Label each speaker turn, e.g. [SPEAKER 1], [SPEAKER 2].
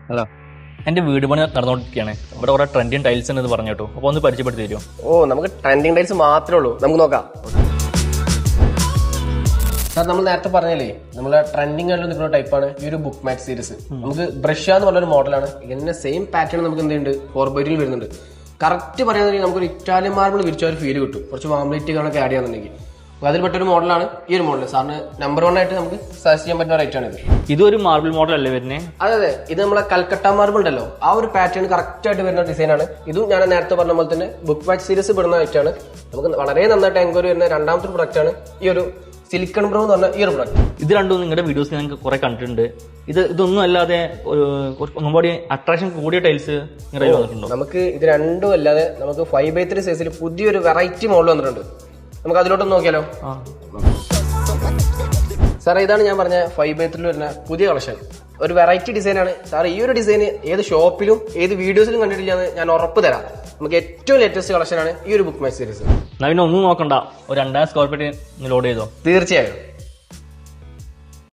[SPEAKER 1] Hello.
[SPEAKER 2] എൻ്റെ വീട് പണി നടന്നുകൊണ്ടിരിക്കുകയാണ്. ഇവിടെ കുറെ ട്രെൻഡിങ് ടൈൽസ് ഉണ്ടെന്ന് പറഞ്ഞു കേട്ടോ. അപ്പോൾ ഒന്ന് പരിചയപ്പെടുത്തി തരുമോ?
[SPEAKER 1] നമുക്ക് ട്രെൻഡിങ് ടൈൽസ് മാത്രമേ ഉള്ളൂ, നമുക്ക് നോക്കാം. സാർ, നമ്മൾ നേരത്തെ പറഞ്ഞല്ലേ നമ്മളെ ട്രെൻഡിങ് ആയിട്ട് നിൽക്കുന്ന ടൈപ്പാണ് ഈ ഒരു ബുക്ക് മാറ്റ് സീരീസ്. നമുക്ക് ബ്രഷ് എന്ന് പറഞ്ഞൊരു മോഡലാണ്. ഇതിന്റെ സെയിം പാറ്റേൺ നമുക്ക് എന്തുണ്ട് 4x2 വരുന്നുണ്ട്. കറക്റ്റ് പറയാന്നുണ്ടെങ്കിൽ നമുക്കൊരു ഇറ്റാലിയൻ മാർബിൾ വിരിച്ച ഒരു ഫീൽ കിട്ടും, കുറച്ച് വാംലേറ്റുകളൊക്കെ ആഡ് ചെയ്യാന്നുണ്ടെങ്കിൽ. അപ്പോൾ അതിൽപ്പെട്ടൊരു മോഡലാണ് ഈ ഒരു മോഡൽ. സാറിന് നമ്പർ 1 ആയിട്ട് നമുക്ക് സജസ്റ്റ് ചെയ്യാൻ പറ്റുന്ന റേറ്റ് ആണ് ഇത്.
[SPEAKER 2] ഇതൊരു മാർബിൾ മോഡൽ അല്ലേ വരുന്നത്?
[SPEAKER 1] അതെ, ഇത് നമ്മളെ കൽക്കട്ട മാർബിൾ ഉണ്ടല്ലോ, ആ ഒരു പാറ്റേൺ കറക്റ്റ് ആയിട്ട് വരുന്ന ഡിസൈനാണ്. ഇതും ഞാൻ നേരത്തെ പറഞ്ഞ പോലെ തന്നെ ബുക്ക് മാറ്റ് സീരീസ് പെടുന്ന ഐറ്റാണ്. നമുക്ക് വളരെ നന്നായിട്ട് എൻക്വയറി വരുന്ന രണ്ടാമത്തെ പ്രൊഡക്റ്റ് ആണ് ഈ ഒരു സിലിക്കൺ ബ്രോ എന്ന് പറഞ്ഞ ഈ ഒരു പ്രൊഡക്റ്റ്.
[SPEAKER 2] ഇത് രണ്ടും നിങ്ങളുടെ വീഡിയോസ് ഞങ്ങൾക്ക് കുറെ കണ്ടിട്ടുണ്ട്. ഇതൊന്നും അല്ലാതെ ഒന്നുകൂടി അട്രാക്ഷൻ കൂടിയ ടൈൽസ് നിങ്ങളുടെ വന്നിട്ടുണ്ടോ?
[SPEAKER 1] നമുക്ക് ഇത് രണ്ടും അല്ലാതെ നമുക്ക് 5x3 സൈസിൽ പുതിയൊരു വെറൈറ്റി മോഡൽ വന്നിട്ടുണ്ട്. നമുക്ക് അതിലോട്ടൊന്ന് നോക്കിയാലോ? സാർ, ഇതാണ് ഞാൻ പറഞ്ഞ 5x3 വരുന്ന പുതിയ കളക്ഷൻ. ഒരു വെറൈറ്റി ഡിസൈനാണ് സാർ. ഈ ഒരു ഡിസൈൻ ഏത് ഷോപ്പിലും ഏത് വീഡിയോസിലും കണ്ടിട്ടില്ലാന്ന് ഞാൻ ഉറപ്പ് തരാം. നമുക്ക് ഏറ്റവും ലേറ്റസ്റ്റ് കളക്ഷനാണ് ഈ ഒരു ബുക്ക് മാറ്റ് സീരീസ്.
[SPEAKER 2] ഒന്നും നോക്കണ്ട, ഒരു 2000 സ്ക്വയർ ഫീറ്റ് ലോഡ് ചെയ്തോ?
[SPEAKER 1] തീർച്ചയായും.